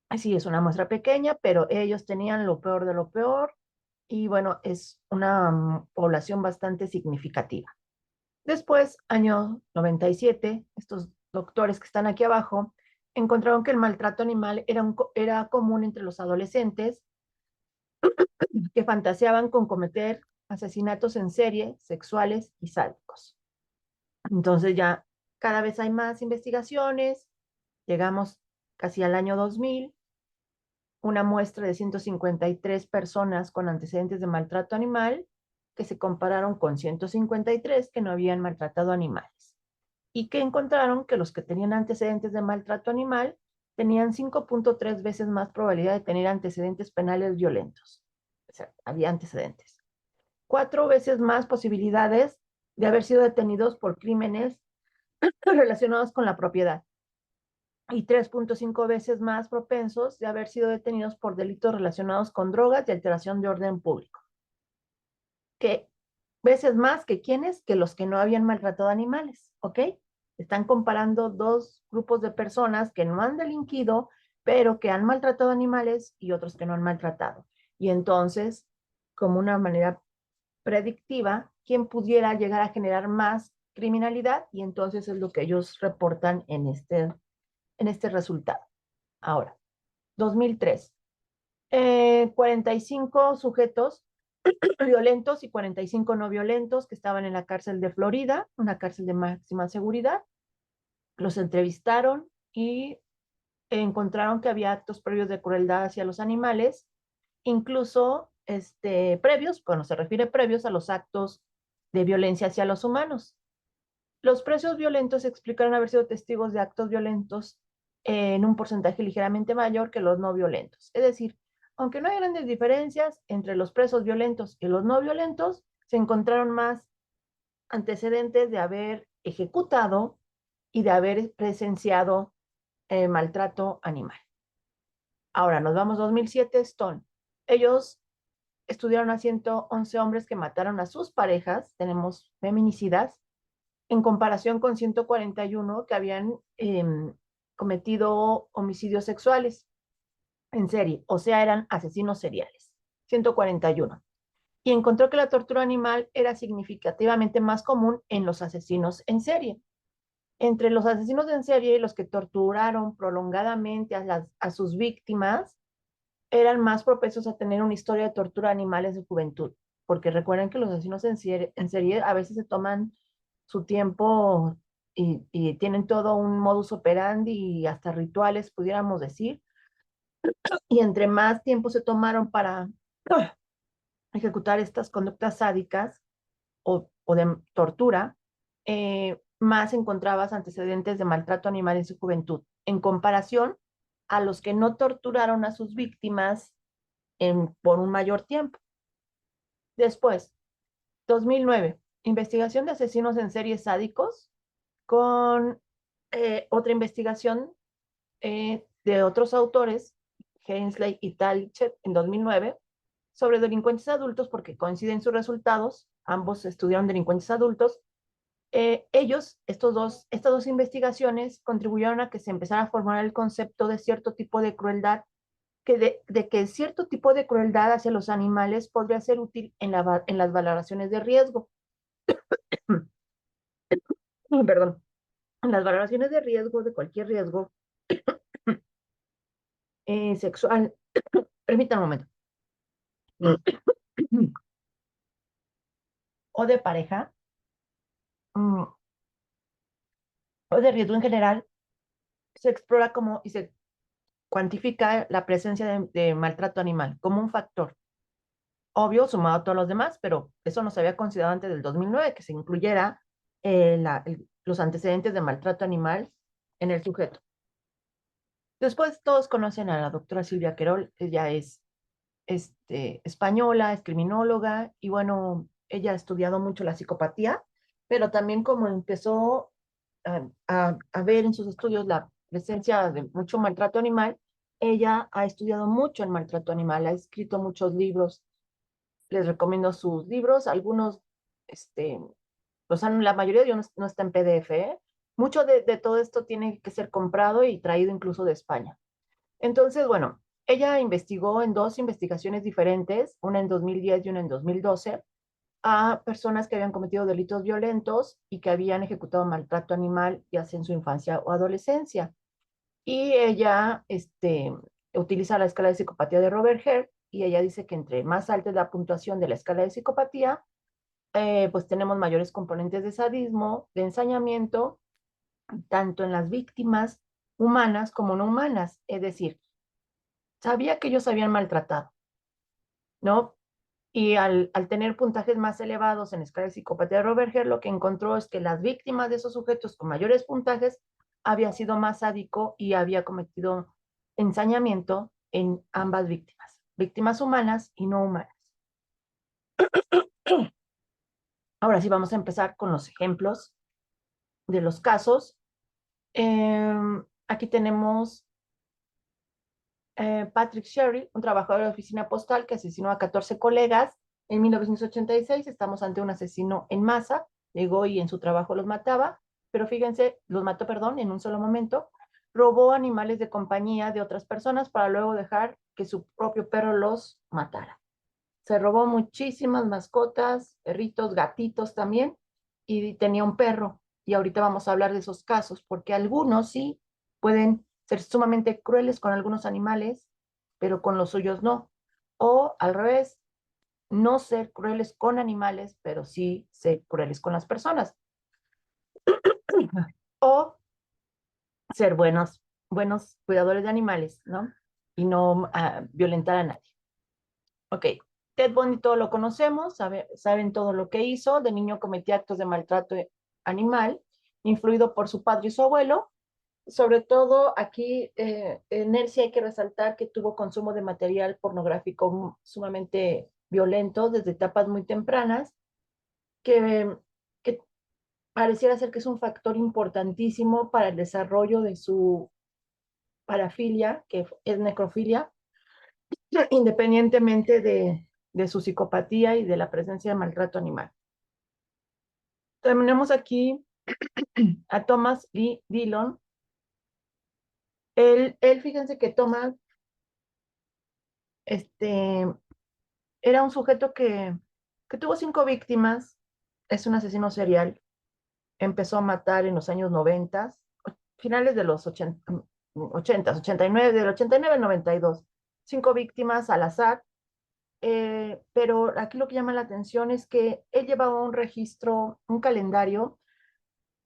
S1: Así es una muestra pequeña, pero ellos tenían lo peor de lo peor y bueno, es una población bastante significativa. Después, año 97, estos doctores que están aquí abajo encontraron que el maltrato animal era común entre los adolescentes que fantaseaban con cometer asesinatos en serie, sexuales y sádicos. Entonces ya cada vez hay más investigaciones, llegamos casi al año 2000, una muestra de 153 personas con antecedentes de maltrato animal que se compararon con 153 que no habían maltratado animales y que encontraron que los que tenían antecedentes de maltrato animal tenían 5.3 veces más probabilidad de tener antecedentes penales violentos. O sea, había antecedentes. 4 veces más posibilidades de haber sido detenidos por crímenes relacionados con la propiedad. y 3.5 veces más propensos de haber sido detenidos por delitos relacionados con drogas y alteración de orden público. Que veces más que quienes, que los que no habían maltratado animales, ¿ok? Están comparando dos grupos de personas que no han delinquido, pero que han maltratado animales y otros que no han maltratado. Y entonces, como una manera predictiva, quién pudiera llegar a generar más criminalidad, y entonces es lo que ellos reportan en este resultado. Ahora, 2003, 45 sujetos violentos y 45 no violentos que estaban en la cárcel de Florida, una cárcel de máxima seguridad. Los entrevistaron y encontraron que había actos previos de crueldad hacia los animales, incluso previos, bueno, se refiere previos a los actos de violencia hacia los humanos. Los presos violentos explicaron haber sido testigos de actos violentos en un porcentaje ligeramente mayor que los no violentos. Es decir, aunque no hay grandes diferencias entre los presos violentos y los no violentos, se encontraron más antecedentes de haber ejecutado y de haber presenciado maltrato animal. Ahora nos vamos a 2007, Stone. Ellos estudiaron a 111 hombres que mataron a sus parejas, tenemos feminicidas, en comparación con 141 que habían cometido homicidios sexuales en serie, o sea, eran asesinos seriales, 141. Y encontró que la tortura animal era significativamente más común en los asesinos en serie. Entre los asesinos en serie y los que torturaron prolongadamente a sus víctimas, eran más propensos a tener una historia de tortura animal en su juventud, porque recuerden que los asesinos en serie a veces se toman su tiempo y tienen todo un modus operandi y hasta rituales, pudiéramos decir, y entre más tiempo se tomaron para ejecutar estas conductas sádicas o de tortura, más encontrabas antecedentes de maltrato animal en su juventud, en comparación a los que no torturaron a sus víctimas por un mayor tiempo. Después, 2009, investigación de asesinos en series sádicos con otra investigación de otros autores, Hensley y Talichet, en 2009, sobre delincuentes adultos, porque coinciden sus resultados, ambos estudiaron delincuentes adultos. Estas dos investigaciones contribuyeron a que se empezara a formar el concepto de cierto tipo de crueldad, de que cierto tipo de crueldad hacia los animales podría ser útil en las valoraciones de riesgo. Perdón, en las valoraciones de riesgo, de cualquier riesgo sexual. Permítanme un momento. O de pareja, o de riesgo en general, se explora como y se cuantifica la presencia de maltrato animal como un factor obvio sumado a todos los demás, pero eso no se había considerado antes del 2009, que se incluyera los antecedentes de maltrato animal en el sujeto. Después todos conocen a la doctora Silvia Querol, ella es española, es criminóloga, y bueno, ella ha estudiado mucho la psicopatía, pero también como empezó a ver en sus estudios la presencia de mucho maltrato animal, ella ha estudiado mucho el maltrato animal, ha escrito muchos libros. Les recomiendo sus libros, algunos, la mayoría de ellos no está en PDF, ¿eh? Mucho de todo esto tiene que ser comprado y traído incluso de España. Entonces, bueno, ella investigó en dos investigaciones diferentes, una en 2010 y una en 2012, a personas que habían cometido delitos violentos y que habían ejecutado maltrato animal, ya sea en su infancia o adolescencia. Y ella utiliza la escala de psicopatía de Robert Hare, y ella dice que entre más alta es la puntuación de la escala de psicopatía, pues tenemos mayores componentes de sadismo, de ensañamiento, tanto en las víctimas humanas como no humanas. Es decir, sabía que ellos habían maltratado, ¿no? Y al tener puntajes más elevados en la escala de psicopatía de Robert Hare, lo que encontró es que las víctimas de esos sujetos con mayores puntajes había sido más sádico y había cometido ensañamiento en ambas víctimas, víctimas humanas y no humanas. Ahora sí vamos a empezar con los ejemplos de los casos. Aquí tenemos Patrick Sherry, un trabajador de oficina postal que asesinó a 14 colegas en 1986. Estamos ante un asesino en masa. Llegó y en su trabajo los mataba, pero fíjense, los mató, perdón, en un solo momento. Robó animales de compañía de otras personas para luego dejar que su propio perro los matara. Se robó muchísimas mascotas, perritos, gatitos también, y tenía un perro. Y ahorita vamos a hablar de esos casos, porque algunos sí pueden ser sumamente crueles con algunos animales, pero con los suyos no. O al revés, no ser crueles con animales, pero sí ser crueles con las personas. O ser buenos cuidadores de animales, ¿no? Y no violentar a nadie. Ok, Ted Bundy todo lo conocemos, saben todo lo que hizo. De niño cometía actos de maltrato animal, influido por su padre y su abuelo. Sobre todo aquí en él sí hay que resaltar que tuvo consumo de material pornográfico sumamente violento desde etapas muy tempranas, que pareciera ser que es un factor importantísimo para el desarrollo de su parafilia, que es necrofilia, independientemente de su psicopatía y de la presencia de maltrato animal. Tenemos aquí a Thomas Lee Dillon. Fíjense que Thomas este, era un sujeto que tuvo 5 víctimas, es un asesino serial, empezó a matar en los años 90, finales de los 80, 89, del 89 al 92, 5 víctimas al azar. Pero aquí lo que llama la atención es que él llevaba un registro, un calendario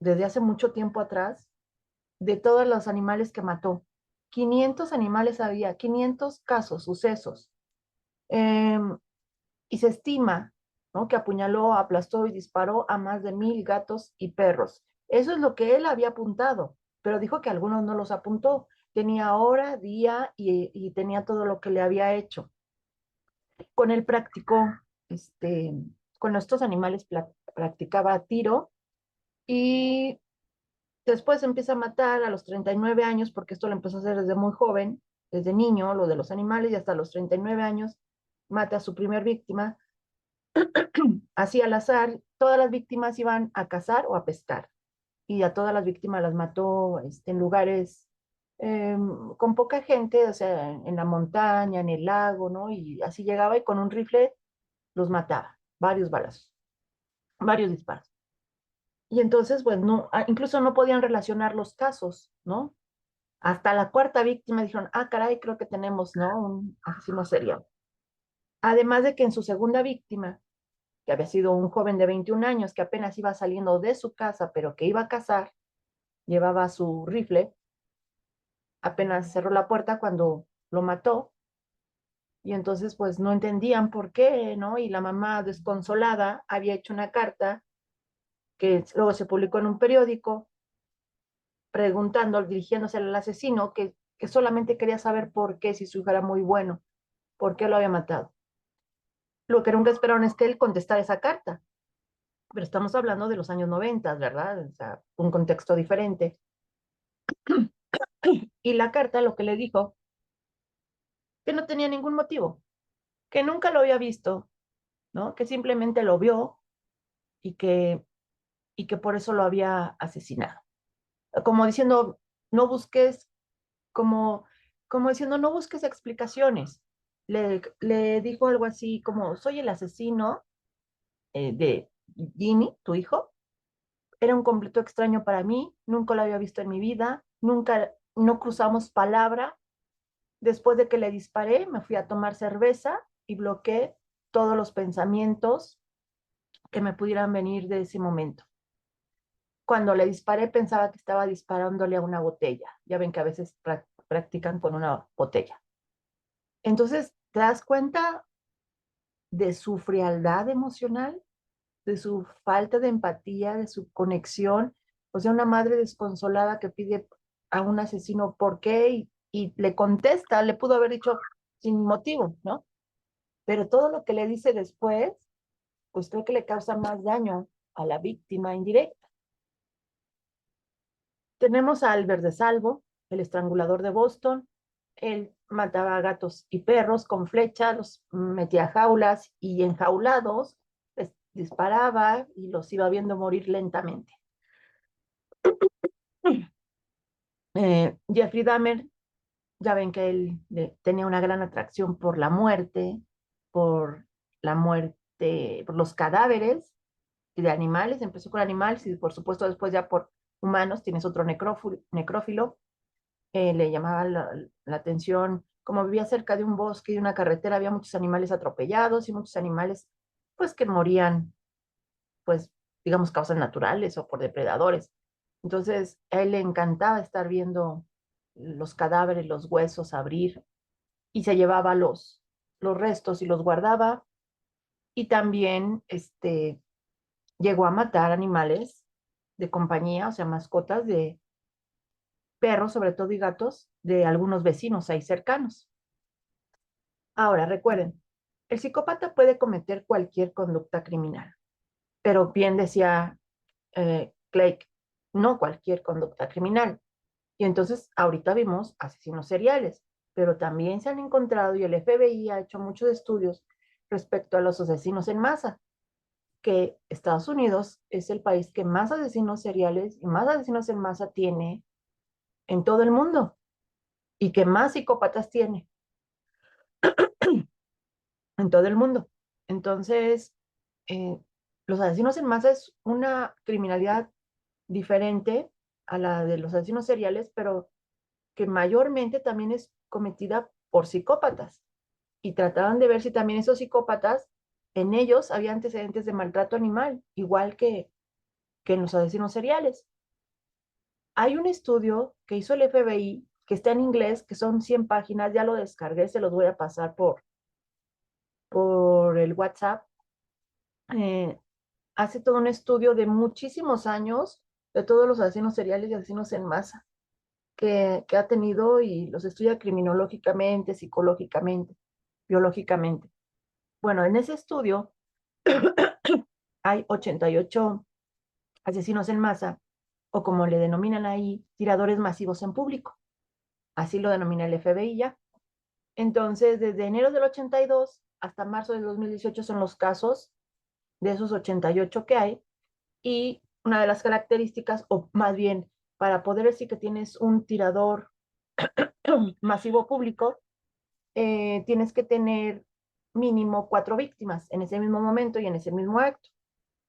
S1: desde hace mucho tiempo atrás de todos los animales que mató. 500 animales había, 500 casos, sucesos. Eh, y se estima, ¿no?, que apuñaló, aplastó y disparó a más de 1000 gatos y perros. Eso es lo que él había apuntado, pero dijo que algunos no los apuntó. Tenía hora, día y tenía todo lo que le había hecho. Con él practicó, este, con estos animales practicaba tiro y después empieza a matar a los 39 años, porque esto lo empezó a hacer desde muy joven, desde niño, lo de los animales, y hasta los 39 años mata a su primer víctima. Así al azar, todas las víctimas iban a cazar o a pescar, y a todas las víctimas las mató en lugares con poca gente, o sea, en la montaña, en el lago, ¿no? Y así llegaba y con un rifle los mataba, varios balazos, varios disparos. Y entonces, pues, no, incluso no podían relacionar los casos, ¿no? Hasta la cuarta víctima dijeron, ah, caray, creo que tenemos, ¿no?, un asesino serial. Además de que en su segunda víctima, que había sido un joven de 21 años que apenas iba saliendo de su casa, pero que iba a cazar, llevaba su rifle, apenas cerró la puerta cuando lo mató, y entonces pues no entendían por qué, ¿no? Y la mamá desconsolada había hecho una carta que luego se publicó en un periódico preguntando, dirigiéndose al asesino, que solamente quería saber por qué, si su hijo era muy bueno, por qué lo había matado. Lo que nunca esperaron es que él contestara esa carta, pero estamos hablando de los años 90, ¿verdad? O sea, un contexto diferente. Y la carta lo que le dijo, que no tenía ningún motivo, que nunca lo había visto, ¿no? Que simplemente lo vio y que por eso lo había asesinado. Como diciendo, no busques, como, como diciendo, no busques explicaciones. Le dijo algo así como, soy el asesino de Jimmy, tu hijo. Era un completo extraño para mí, nunca lo había visto en mi vida, nunca, no cruzamos palabra. Después de que le disparé, me fui a tomar cerveza y bloqueé todos los pensamientos que me pudieran venir de ese momento. Cuando le disparé pensaba que estaba disparándole a una botella. Ya ven que a veces practican con una botella. Entonces, ¿te das cuenta de su frialdad emocional, de su falta de empatía, de su conexión? O sea, una madre desconsolada que pide a un asesino por qué y le contesta, le pudo haber dicho sin motivo, ¿no? Pero todo lo que le dice después, pues creo que le causa más daño a la víctima indirecta. Tenemos a Albert de Salvo. el estrangulador de Boston. Él mataba a gatos y perros con flechas, los metía a jaulas y enjaulados les disparaba y los iba viendo morir lentamente. Jeffrey Dahmer, ya ven que él tenía una gran atracción por la muerte, por los cadáveres de animales. Empezó con animales y por supuesto después ya por humanos. Tienes otro necrófilo. Le llamaba la atención, como vivía cerca de un bosque y de una carretera, había muchos animales atropellados y muchos animales pues que morían, pues digamos, causas naturales o por depredadores. Entonces, a él le encantaba estar viendo los cadáveres, los huesos abrir y se llevaba los restos y los guardaba. Y también llegó a matar animales de compañía, o sea, mascotas de perros, sobre todo, y gatos de algunos vecinos ahí cercanos. Ahora, recuerden, el psicópata puede cometer cualquier conducta criminal, pero bien decía Clegg, no cualquier conducta criminal. Y entonces ahorita vimos asesinos seriales, pero también se han encontrado y el FBI ha hecho muchos estudios respecto a los asesinos en masa, que Estados Unidos es el país que más asesinos seriales y más asesinos en masa tiene en todo el mundo y que más psicópatas tiene en todo el mundo. Entonces, eh, los asesinos en masa es una criminalidad diferente a la de los asesinos seriales, pero que mayormente también es cometida por psicópatas. Y trataban de ver si también esos psicópatas, en ellos había antecedentes de maltrato animal, igual que en los asesinos seriales. Hay un estudio que hizo el FBI, que está en inglés, que son 100 páginas, ya lo descargué, se los voy a pasar por el WhatsApp. Eh, Hace todo un estudio de muchísimos años de todos los asesinos seriales y asesinos en masa que ha tenido y los estudia criminológicamente, psicológicamente, biológicamente. Bueno, en ese estudio hay 88 asesinos en masa, o como le denominan ahí, tiradores masivos en público. Así lo denomina el FBI ya. Entonces, desde enero del 82 hasta marzo del 2018 son los casos de esos 88 que hay. Y una de las características, o más bien, para poder decir que tienes un tirador masivo público, tienes que tener mínimo 4 víctimas en ese mismo momento y en ese mismo acto.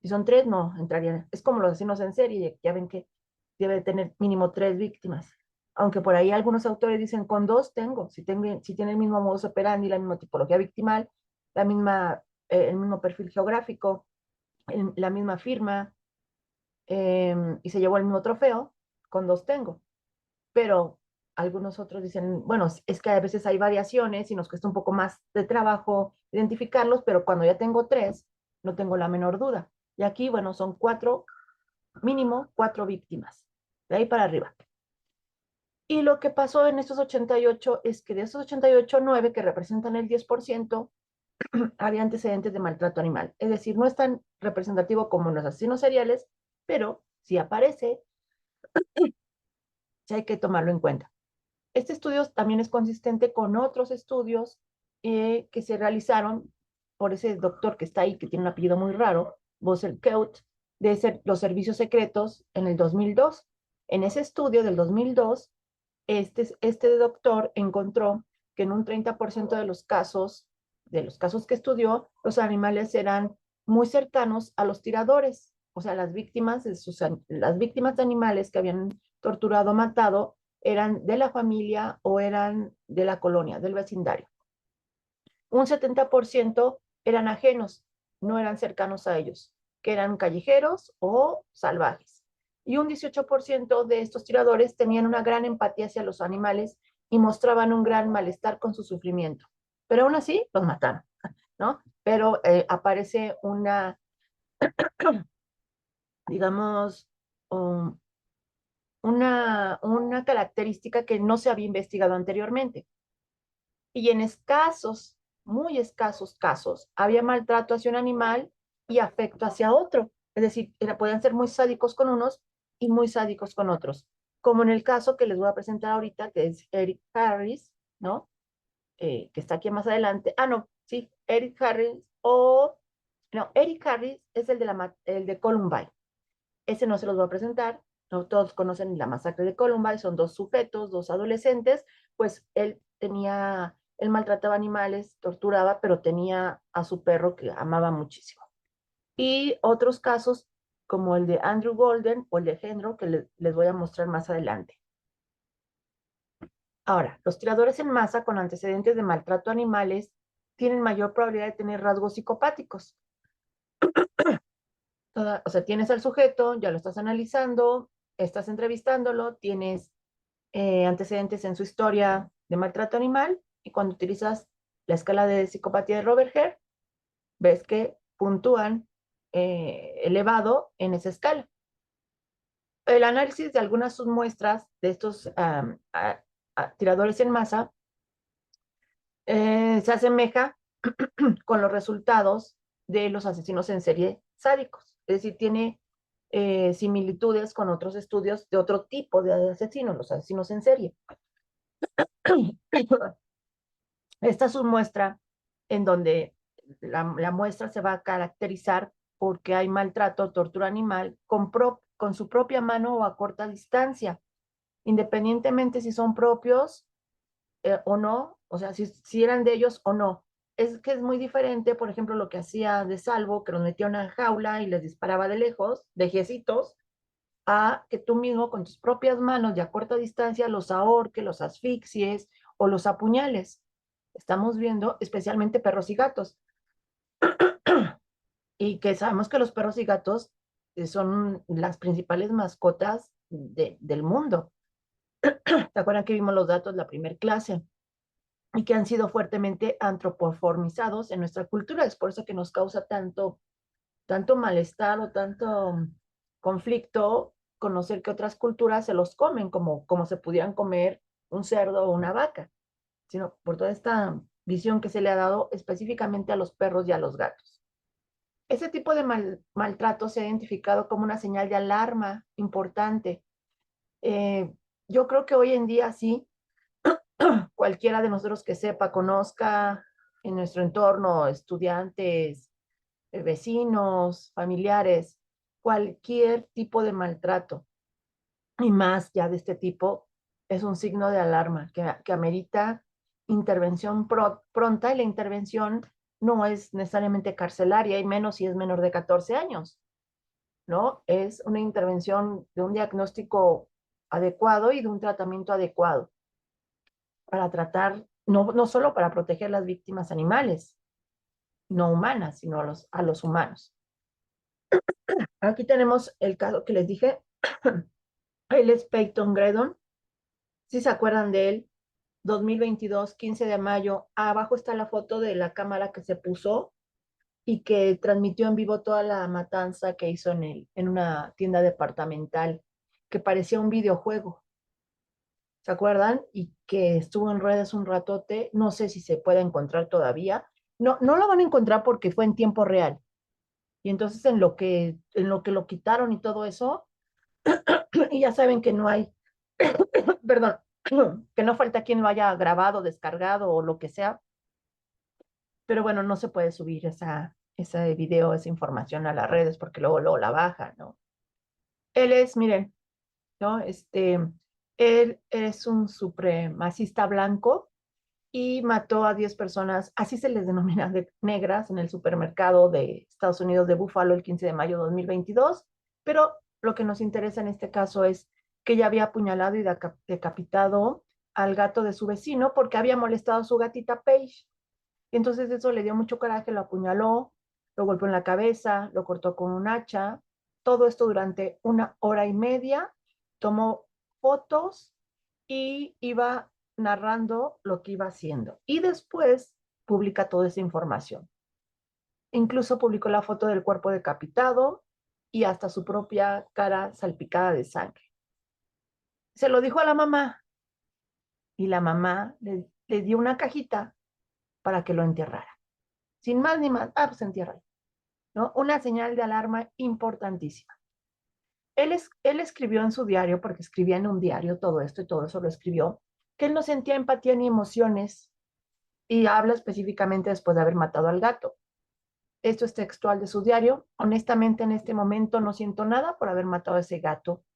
S1: Si son 3, no entrarían. Es como los asesinos en serie, ya ven que debe tener mínimo 3 víctimas. Aunque por ahí algunos autores dicen, con 2 tengo, si tiene el mismo modus operandi, la misma tipología victimal, el mismo perfil geográfico, la misma firma, y se llevó el mismo trofeo, con 2 tengo. Pero algunos otros dicen, bueno, es que a veces hay variaciones y nos cuesta un poco más de trabajo identificarlos, pero cuando ya tengo 3, no tengo la menor duda. Y aquí, bueno, son 4, mínimo 4 víctimas, de ahí para arriba. Y lo que pasó en estos 88 es que de esos 88, 9 que representan el 10%, había antecedentes de maltrato animal. Es decir, no es tan representativo como en los asesinos seriales, pero si aparece, sí hay que tomarlo en cuenta. Este estudio también es consistente con otros estudios que se realizaron por ese doctor que está ahí, que tiene un apellido muy raro, Bosel-Keut, de los servicios secretos en el 2002. En ese estudio del 2002, este doctor encontró que en un 30% de los casos que estudió, los animales eran muy cercanos a los tiradores, o sea, las víctimas de animales que habían torturado o matado eran de la familia o eran de la colonia, del vecindario. Un 70% eran ajenos, no eran cercanos a ellos, que eran callejeros o salvajes. Y un 18% de estos tiradores tenían una gran empatía hacia los animales y mostraban un gran malestar con su sufrimiento. Pero aún así los mataron, ¿no? Pero aparece digamos, um, una característica que no se había investigado anteriormente. Y en escasos, muy escasos casos, había maltrato hacia un animal y afecto hacia otro. Es decir, podían ser muy sádicos con unos y muy sádicos con otros. como en el caso que les voy a presentar ahorita, que es Eric Harris, ¿no? Que está aquí más adelante. Ah, no, sí, Eric Harris, no, Eric Harris es el de Columbine. Ese no se los voy a presentar. No todos conocen la masacre de Columbine, son dos sujetos, dos adolescentes, pues él maltrataba animales, torturaba, pero tenía a su perro que amaba muchísimo. Y otros casos como el de Andrew Golden o el de Hendro, que les voy a mostrar más adelante. Ahora, los tiradores en masa con antecedentes de maltrato a animales tienen mayor probabilidad de tener rasgos psicopáticos. O sea, tienes al sujeto, ya lo estás analizando, estás entrevistándolo, tienes antecedentes en su historia de maltrato animal, y cuando utilizas la escala de psicopatía de Robert Hare, ves que puntúan elevado en esa escala. El análisis de algunas submuestras de estos tiradores en masa se asemeja con los resultados de los asesinos en serie sádicos. Es decir, tiene similitudes con otros estudios de otro tipo de asesinos, los asesinos en serie. Esta submuestra en donde la muestra se va a caracterizar porque hay maltrato, tortura animal con su propia mano o a corta distancia, independientemente si son propios o no, o sea, si eran de ellos o no. Es que es muy diferente, por ejemplo, lo que hacía de Salvo, que los metía en una jaula y les disparaba de lejos, de jecitos, a que tú mismo con tus propias manos y a corta distancia los ahorques, los asfixies o los apuñales. Estamos viendo especialmente perros y gatos. Y que sabemos que los perros y gatos son las principales mascotas del mundo. ¿Te acuerdan que vimos los datos de la primera clase? Y que han sido fuertemente antropoformizados en nuestra cultura. Es por eso que nos causa tanto malestar o tanto conflicto conocer que otras culturas se los comen como se pudieran comer un cerdo o una vaca, sino por toda esta visión que se le ha dado específicamente a los perros y a los gatos. Ese tipo de maltrato se ha identificado como una señal de alarma importante. Eh, yo creo que hoy en día sí, cualquiera de nosotros que sepa, conozca en nuestro entorno, estudiantes, vecinos, familiares, cualquier tipo de maltrato, y más ya de este tipo, es un signo de alarma que amerita intervención pronta, y la intervención no es necesariamente carcelaria, y menos si es menor de 14 años, ¿no? Es una intervención de un diagnóstico adecuado y de un tratamiento adecuado para tratar, no solo para proteger las víctimas animales, no humanas, sino a los humanos. Aquí tenemos el caso que les dije. Él es Peyton Gredon. Si se acuerdan de él, 2022, 15 de mayo. Abajo está la foto de la cámara que se puso y que transmitió en vivo toda la matanza que hizo en una tienda departamental que parecía un videojuego. ¿Se acuerdan? Y que estuvo en redes un ratote. No sé si se puede encontrar todavía. No, no lo van a encontrar porque fue en tiempo real. Y entonces en lo que lo quitaron y todo eso, y ya saben que no hay, perdón, que no falta quien lo haya grabado, descargado o lo que sea, pero bueno, no se puede subir ese video, esa información a las redes porque luego la baja, ¿no? Él es, miren, ¿no? Él es un supremacista blanco y mató a 10 personas, así se les denomina, negras, en el supermercado de Estados Unidos de Buffalo el 15 de mayo de 2022, pero lo que nos interesa en este caso es que ella había apuñalado y decapitado al gato de su vecino porque había molestado a su gatita Paige. Y entonces eso le dio mucho coraje, lo apuñaló, lo golpeó en la cabeza, lo cortó con un hacha, todo esto durante 1 hora y media, tomó fotos y iba narrando lo que iba haciendo. Y después publica toda esa información. Incluso publicó la foto del cuerpo decapitado y hasta su propia cara salpicada de sangre. Se lo dijo a la mamá y la mamá le dio una cajita para que lo enterrara. Sin más ni más, pues entierra, ¿no? Una señal de alarma importantísima. Él escribió en su diario, porque escribía en un diario todo esto y todo eso lo escribió, que él no sentía empatía ni emociones y habla específicamente después de haber matado al gato. Esto es textual de su diario. Honestamente, en este momento no siento nada por haber matado a ese gato.